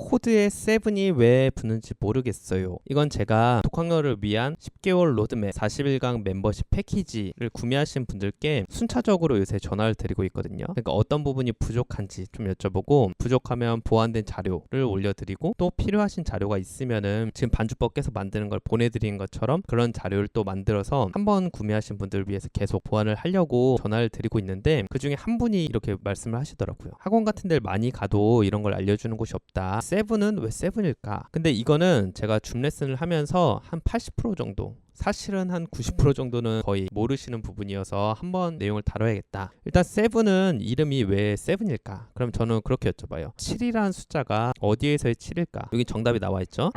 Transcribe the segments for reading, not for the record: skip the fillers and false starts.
코드에 7이 왜 붙는지 모르겠어요. 이건 제가 독학러를 위한 10개월 로드맵 40일간 멤버십 패키지를 구매하신 분들께 순차적으로 요새 전화를 드리고 있거든요. 그러니까 어떤 부분이 부족한지 좀 여쭤보고, 부족하면 보완된 자료를 올려드리고, 또 필요하신 자료가 있으면은 지금 반주법 깨서 만드는 걸 보내드리는 것처럼 그런 자료를 또 만들어서 한번 구매하신 분들을 위해서 계속 보완을 하려고 전화를 드리고 있는데, 그 중에 한 분이 이렇게 말씀을 하시더라고요. 학원 같은 데를 많이 가도 이런 걸 알려주는 곳이 없다. 7은 왜 7일까? 근데 이거는 제가 줌 레슨을 하면서 한 80% 정도, 사실은 한 90% 정도는 거의 모르시는 부분이어서 한번 내용을 다뤄야겠다. 일단 7은 이름이 왜 7일까? 그럼 저는 그렇게 여쭤봐요. 7이라는 숫자가 어디에서의 7일까? 여기 정답이 나와 있죠?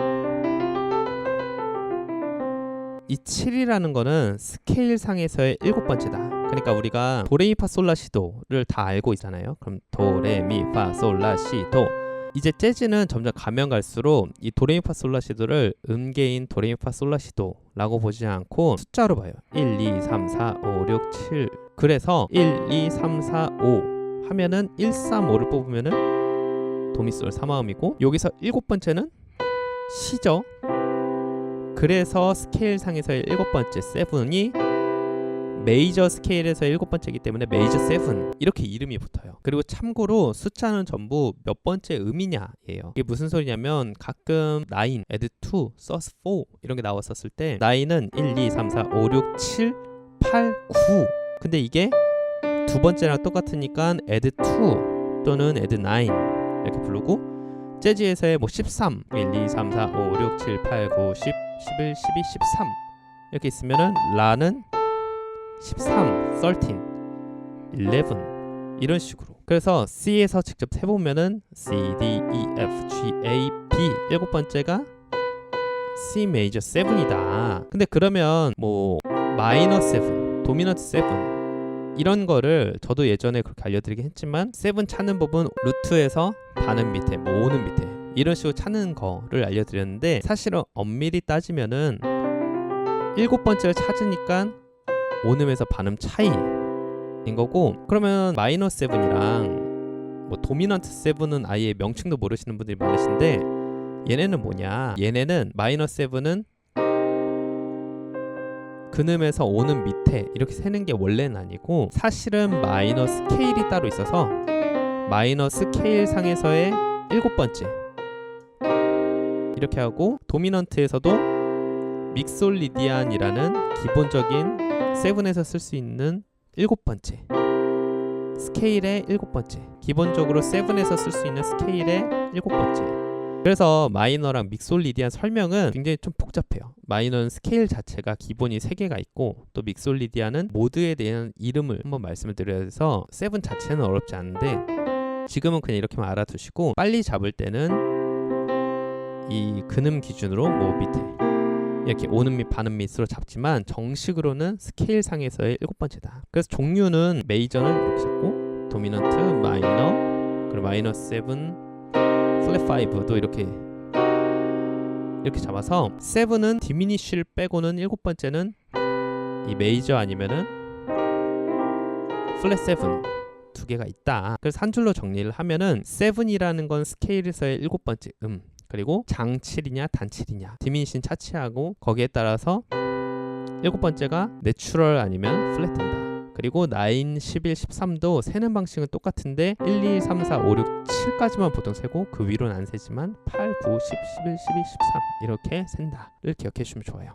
이 7이라는 거는 스케일 상에서의 7번째다. 그러니까 우리가 도레미파솔라시도를 다 알고 있잖아요. 그럼 도레미파솔라시도, 이제 재즈는 점점 가면 갈수록 이 도레미파솔라시도를 음계인 도레미파솔라시도라고 보지 않고 숫자로 봐요. 1, 2, 3, 4, 5, 6, 7. 그래서 1, 2, 3, 4, 5 하면은 1, 3, 5를 뽑으면은 도미솔 3화음이고, 여기서 7번째는 시죠. 그래서 스케일 상에서의 7번째 7이 메이저 스케일에서의 7번째이기 때문에 메이저 7 이렇게 이름이 붙어요. 그리고 참고로 숫자는 전부 몇 번째 음이냐예요. 이게 무슨 소리냐면, 가끔 9, add 2, sus 4 이런 게 나왔었을 때 9은 1, 2, 3, 4, 5, 6, 7, 8, 9. 근데 이게 두 번째랑 똑같으니까 add 2 또는 add 9 이렇게 부르고, 재즈에서의 13, 1, 2, 3, 4, 5, 6, 7, 8, 9, 10, 11, 12, 13 이렇게 있으면은 라는 13, 13, 11 이런 식으로. 그래서 C에서 직접 해보면은 C, D, E, F, G, A, B 7번째가 C 메이저 7이다. 근데 그러면 마이너 7, 도미넌트 7 이런 거를 저도 예전에 그렇게 알려드리긴 했지만, 7 찾는 법은 루트에서 반음 밑에, 5는 밑에 이런 식으로 찾는 거를 알려드렸는데, 사실은 엄밀히 따지면은 7번째를 찾으니까 온음에서 반음 차이인 거고, 그러면 마이너 7이랑 도미넌트 7은 아예 명칭도 모르시는 분들이 많으신데, 얘네는 뭐냐? 얘네는 마이너 7은 근음에서 오는 밑에 이렇게 세는 게 원래는 아니고, 사실은 마이너 스케일이 따로 있어서 마이너 스케일 상에서의 7번째 이렇게 하고, 도미넌트에서도 믹솔리디안이라는 기본적인 7에서 쓸 수 있는 7번째 스케일의 7번째, 기본적으로 7에서 쓸 수 있는 스케일의 7번째. 그래서 마이너랑 믹솔리디안 설명은 굉장히 좀 복잡해요. 마이너는 스케일 자체가 기본이 3개가 있고, 또 믹솔리디안은 모드에 대한 이름을 한번 말씀을 드려야 해서 7 자체는 어렵지 않은데, 지금은 그냥 이렇게만 알아두시고, 빨리 잡을 때는 이 근음 기준으로 밑에 이렇게 오는 밑, 반음 밑으로 잡지만, 정식으로는 스케일 상에서의 7번째다. 그래서 종류는 메이저는 이렇게 잡고, 도미넌트, 마이너, 그리고 마이너 7, 플랫 5도 이렇게 잡아서, 7은 디미니쉬를 빼고는 7번째는 이 메이저 아니면은 플랫 7 두 개가 있다. 그래서 한 줄로 정리를 하면은, 7이라는 건 스케일에서의 7번째 그리고 장칠이냐 단칠이냐 디미니쉬는 차치하고, 거기에 따라서 7번째가 내추럴 아니면 플랫한다. 그리고 9, 11, 13도 세는 방식은 똑같은데 1, 2, 3, 4, 5, 6, 7까지만 보통 세고, 그 위로는 안 세지만 8, 9, 10, 11, 12, 13 이렇게 센다를 기억해 주시면 좋아요.